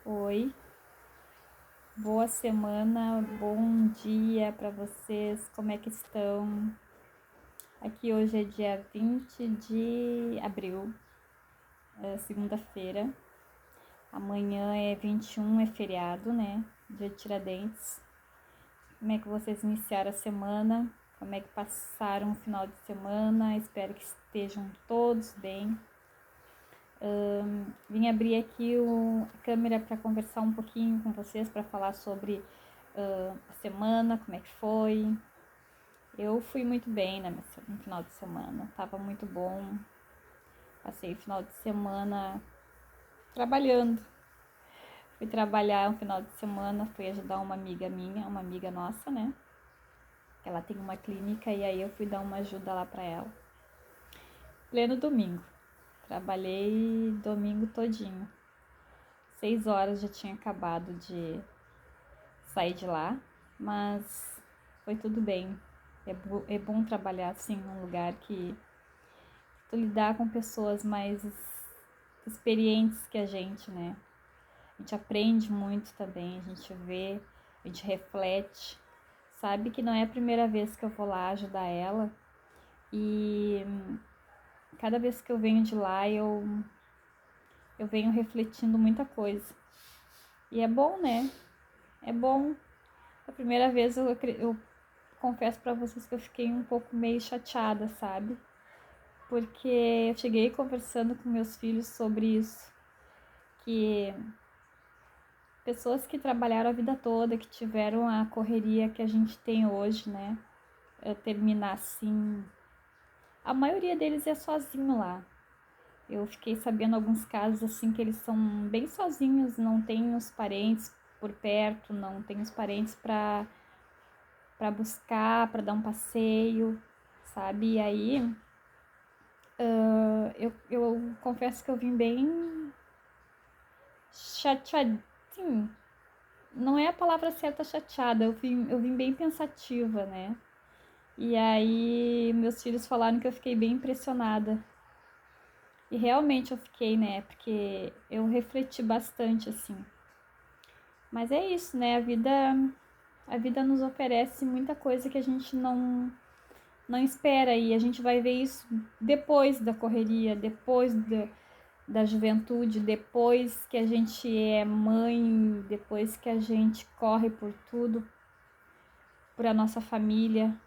Oi, boa semana, bom dia para vocês, como é que estão? Aqui hoje é dia 20 de abril, segunda-feira. Amanhã é 21, é feriado, né? Dia de Tiradentes. Como é que vocês iniciaram a semana? Como é que passaram o final de semana? Espero que estejam todos bem. Vim abrir aqui a câmera para conversar um pouquinho com vocês, para falar sobre a semana, como é que foi. Eu fui muito bem no final de semana, tava muito bom. Passei o final de semana trabalhando. Fui trabalhar no final de semana, fui ajudar uma amiga minha, uma amiga nossa, né? Ela tem uma clínica e aí eu fui dar uma ajuda lá pra ela. Pleno domingo. Trabalhei domingo todinho. 6 horas já tinha acabado de sair de lá, mas foi tudo bem. É bom trabalhar assim num lugar que tu lidar com pessoas mais experientes que a gente, né? A gente aprende muito também, a gente vê, a gente reflete. Sabe que não é a primeira vez que eu vou lá ajudar ela e cada vez que eu venho de lá eu venho refletindo muita coisa. E é bom, né? É bom. A primeira vez eu confesso pra vocês que eu fiquei um pouco meio chateada, sabe? Porque eu cheguei conversando com meus filhos sobre isso, que pessoas que trabalharam a vida toda, que tiveram a correria que a gente tem hoje, né? Terminar assim. A maioria deles é sozinho lá. Eu fiquei sabendo alguns casos assim que eles são bem sozinhos, não tem os parentes por perto, não tem os parentes para buscar, para dar um passeio, sabe? E aí eu confesso que eu vim bem chateada, sim, não é a palavra certa chateada, eu vim bem pensativa, né? E aí meus filhos falaram que eu fiquei bem impressionada. E realmente eu fiquei, né? Porque eu refleti bastante, assim. Mas é isso, né? A vida nos oferece muita coisa que a gente não espera. E a gente vai ver isso depois da correria, depois da juventude, depois que a gente é mãe, depois que a gente corre por tudo, por a nossa família.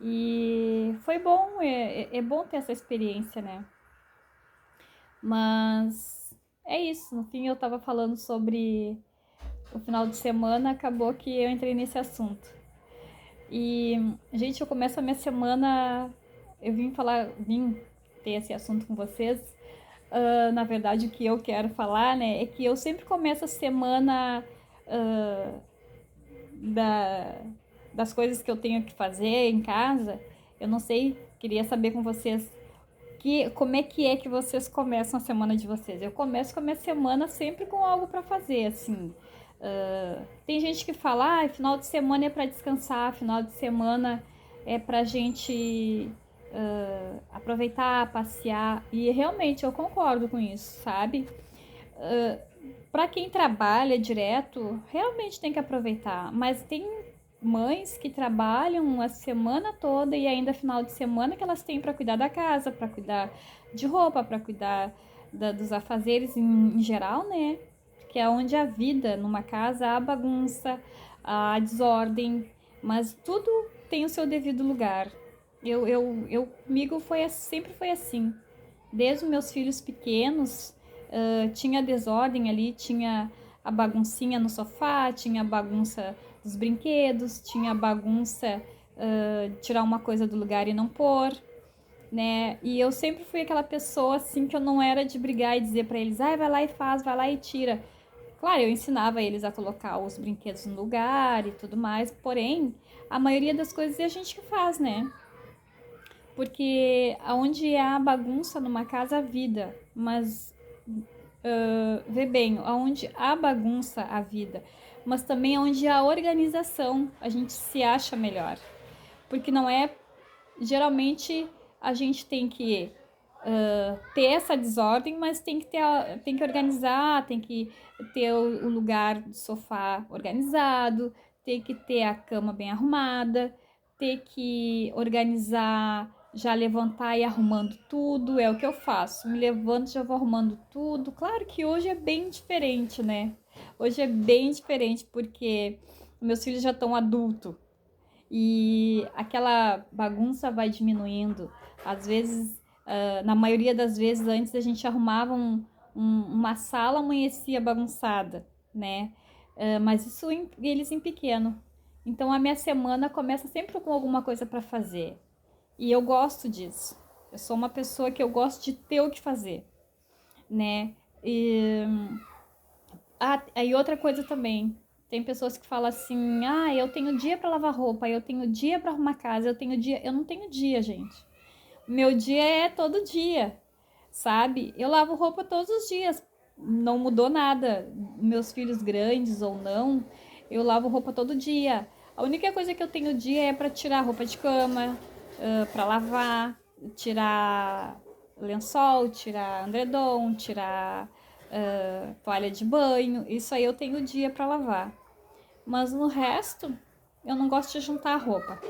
E foi bom, é bom ter essa experiência, né? Mas é isso, no fim eu tava falando sobre o final de semana, acabou que eu entrei nesse assunto. E, gente, eu começo a minha semana, vim ter esse assunto com vocês. Na verdade, o que eu quero falar, né, é que eu sempre começo a semana uh, da, das coisas que eu tenho que fazer em casa. Eu não sei, queria saber com vocês como é que vocês começam a semana de vocês. Eu começo com a minha semana sempre com algo para fazer, assim. Tem gente que fala, final de semana é para descansar, final de semana é pra gente aproveitar, passear. E realmente eu concordo com isso, sabe? Para quem trabalha direto, realmente tem que aproveitar. Mas tem mães que trabalham a semana toda e ainda final de semana que elas têm para cuidar da casa, para cuidar de roupa, para cuidar dos afazeres em geral, né? Que é onde a vida numa casa há bagunça, há desordem, mas tudo tem o seu devido lugar. Comigo sempre foi assim. Desde os meus filhos pequenos, tinha desordem ali, tinha a baguncinha no sofá, tinha a bagunça dos brinquedos, tinha a bagunça tirar uma coisa do lugar e não pôr, né? E eu sempre fui aquela pessoa assim que eu não era de brigar e dizer para eles, vai lá e faz, vai lá e tira. Claro, eu ensinava eles a colocar os brinquedos no lugar e tudo mais, porém, a maioria das coisas é a gente que faz, né? Porque aonde há bagunça numa casa há vida, mas vê bem, aonde há bagunça há vida, mas também onde há organização a gente se acha melhor, porque não é geralmente a gente tem que ter essa desordem, mas tem que organizar, tem que ter o lugar do sofá organizado, tem que ter a cama bem arrumada, ter que organizar, já levantar e arrumando tudo, é o que eu faço. Me levanto, já vou arrumando tudo. Claro que hoje é bem diferente, né? Hoje é bem diferente porque meus filhos já estão adultos e aquela bagunça vai diminuindo. Às vezes, na maioria das vezes, antes a gente arrumava uma sala, amanhecia bagunçada, né? Mas isso eles em pequeno. Então a minha semana começa sempre com alguma coisa para fazer. E eu gosto disso. Eu sou uma pessoa que eu gosto de ter o que fazer, né? Aí outra coisa também. Tem pessoas que falam assim: "Ah, eu tenho dia para lavar roupa, eu tenho dia para arrumar casa, eu tenho dia". Eu não tenho dia, gente. Meu dia é todo dia, sabe? Eu lavo roupa todos os dias. Não mudou nada. Meus filhos grandes ou não, eu lavo roupa todo dia. A única coisa que eu tenho dia é para tirar roupa de cama, para lavar, tirar lençol, tirar andredom, tirar toalha de banho. Isso aí eu tenho dia para lavar. Mas no resto, eu não gosto de juntar a roupa.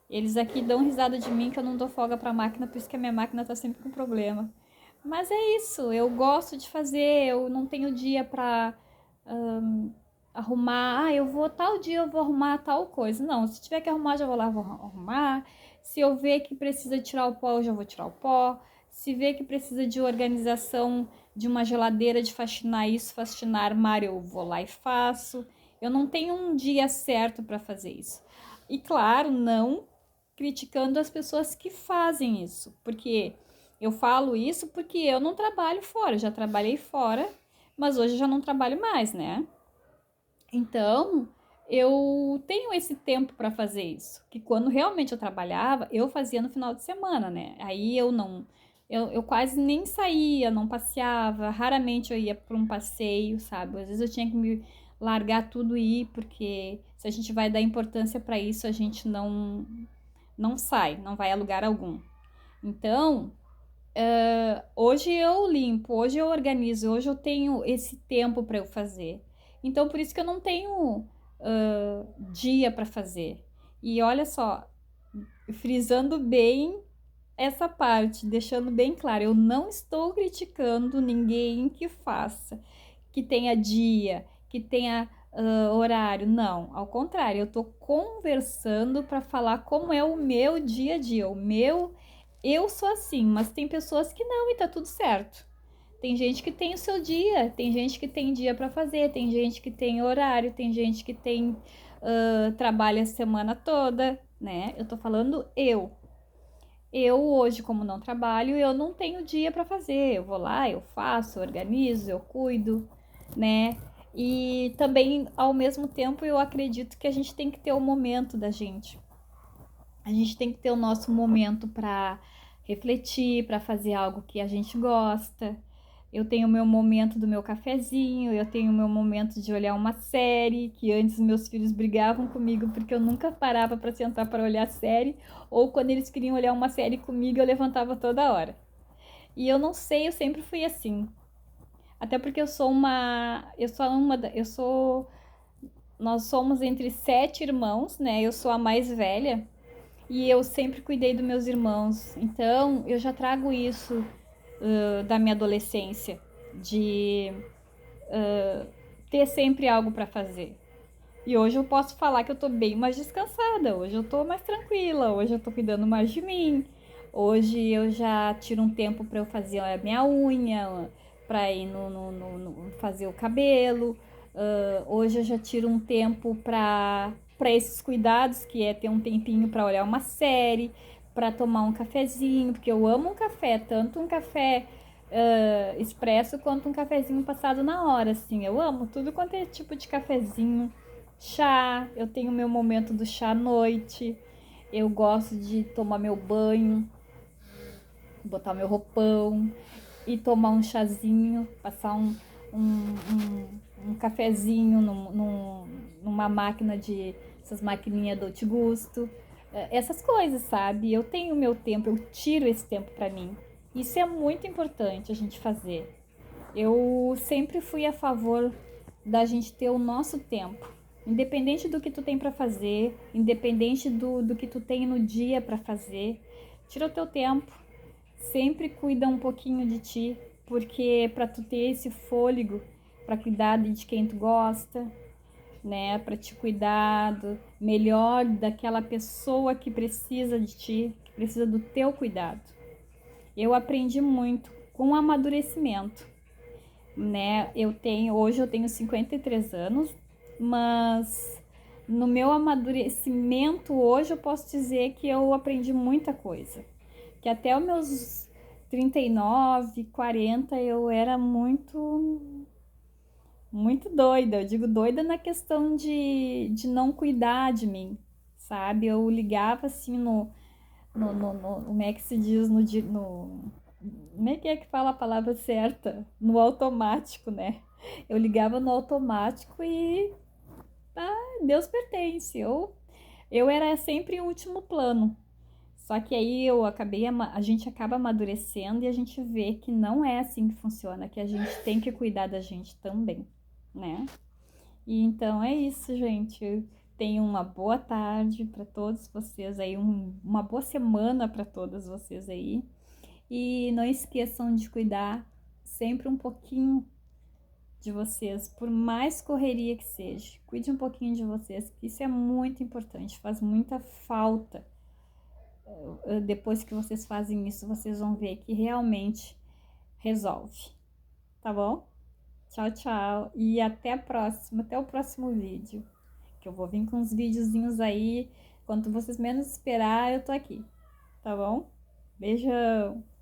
Eles aqui dão risada de mim que eu não dou folga pra máquina, por isso que a minha máquina tá sempre com problema. Mas é isso, eu gosto de fazer, eu não tenho dia pra arrumar. Ah, eu vou tal dia, eu vou arrumar tal coisa. Não, se tiver que arrumar, já vou lá, vou arrumar. Se eu ver que precisa tirar o pó, eu já vou tirar o pó. Se ver que precisa de organização de uma geladeira, de faxinar isso, faxinar armário, eu vou lá e faço. Eu não tenho um dia certo para fazer isso. E claro, não criticando as pessoas que fazem isso, porque eu falo isso porque eu não trabalho fora, eu já trabalhei fora, mas hoje eu já não trabalho mais, né? Então, eu tenho esse tempo para fazer isso, que quando realmente eu trabalhava, eu fazia no final de semana, né? Aí eu não, eu quase nem saía, não passeava, raramente eu ia para um passeio, sabe? Às vezes eu tinha que me largar tudo e ir, porque se a gente vai dar importância para isso, a gente não sai, não vai a lugar algum. Então, hoje eu limpo, hoje eu organizo, hoje eu tenho esse tempo para eu fazer. Então, por isso que eu não tenho dia para fazer. E olha só, frisando bem essa parte, deixando bem claro, eu não estou criticando ninguém que faça, que tenha dia, que tenha horário. Não, ao contrário, eu estou conversando para falar como é o meu dia a dia, o meu. Eu sou assim, mas tem pessoas que não e tá tudo certo. Tem gente que tem o seu dia, tem gente que tem dia para fazer, tem gente que tem horário, tem gente que tem trabalha a semana toda, né? Eu tô falando eu. Eu hoje, como não trabalho, eu não tenho dia para fazer. Eu vou lá, eu faço, eu organizo, eu cuido, né? E também, ao mesmo tempo, eu acredito que a gente tem que ter o momento da gente. A gente tem que ter o nosso momento para refletir, para fazer algo que a gente gosta. Eu tenho o meu momento do meu cafezinho, eu tenho o meu momento de olhar uma série, que antes meus filhos brigavam comigo porque eu nunca parava para sentar para olhar série, ou quando eles queriam olhar uma série comigo, eu levantava toda hora. E eu não sei, eu sempre fui assim. Até porque nós somos entre 7 irmãos, né? Eu sou a mais velha. E eu sempre cuidei dos meus irmãos. Então, eu já trago isso da minha adolescência, de ter sempre algo para fazer. E hoje eu posso falar que eu tô bem mais descansada, hoje eu tô mais tranquila, hoje eu tô cuidando mais de mim. Hoje eu já tiro um tempo para eu fazer a minha unha, para ir fazer o cabelo. Hoje eu já tiro um tempo para esses cuidados, que é ter um tempinho para olhar uma série, para tomar um cafezinho, porque eu amo um café, tanto um café expresso quanto um cafezinho passado na hora, assim. Eu amo tudo quanto é tipo de cafezinho. Chá, eu tenho meu momento do chá à noite. Eu gosto de tomar meu banho, botar meu roupão e tomar um chazinho, passar um cafezinho numa máquina essas maquininhas do Gusto. Essas coisas, sabe? Eu tenho meu tempo, eu tiro esse tempo pra mim. Isso é muito importante a gente fazer. Eu sempre fui a favor da gente ter o nosso tempo. Independente do que tu tem para fazer, independente do que tu tem no dia para fazer, tira o teu tempo. Sempre cuida um pouquinho de ti, porque para tu ter esse fôlego para cuidar de quem tu gosta, né, para te cuidar melhor daquela pessoa que precisa de ti, que precisa do teu cuidado. Eu aprendi muito com o amadurecimento, né? Hoje eu tenho 53 anos, mas no meu amadurecimento hoje eu posso dizer que eu aprendi muita coisa. Que até os meus 39, 40 eu era muito doida. Eu digo doida na questão de não cuidar de mim, sabe? Eu ligava assim como é que se diz como é que fala a palavra certa? No automático, né? Eu ligava no automático e Deus pertence. Eu era sempre em último plano. Só que aí a gente acaba amadurecendo e a gente vê que não é assim que funciona, que a gente tem que cuidar da gente também, né? E então é isso, gente. Tenham uma boa tarde para todos vocês aí, uma boa semana para todas vocês aí. E não esqueçam de cuidar sempre um pouquinho de vocês, por mais correria que seja. Cuide um pouquinho de vocês, que isso é muito importante, faz muita falta. Depois que vocês fazem isso, vocês vão ver que realmente resolve. Tá bom? Tchau, tchau. E até a próxima, até o próximo vídeo. Que eu vou vir com uns videozinhos aí. Quando vocês menos esperar, eu tô aqui. Tá bom? Beijão!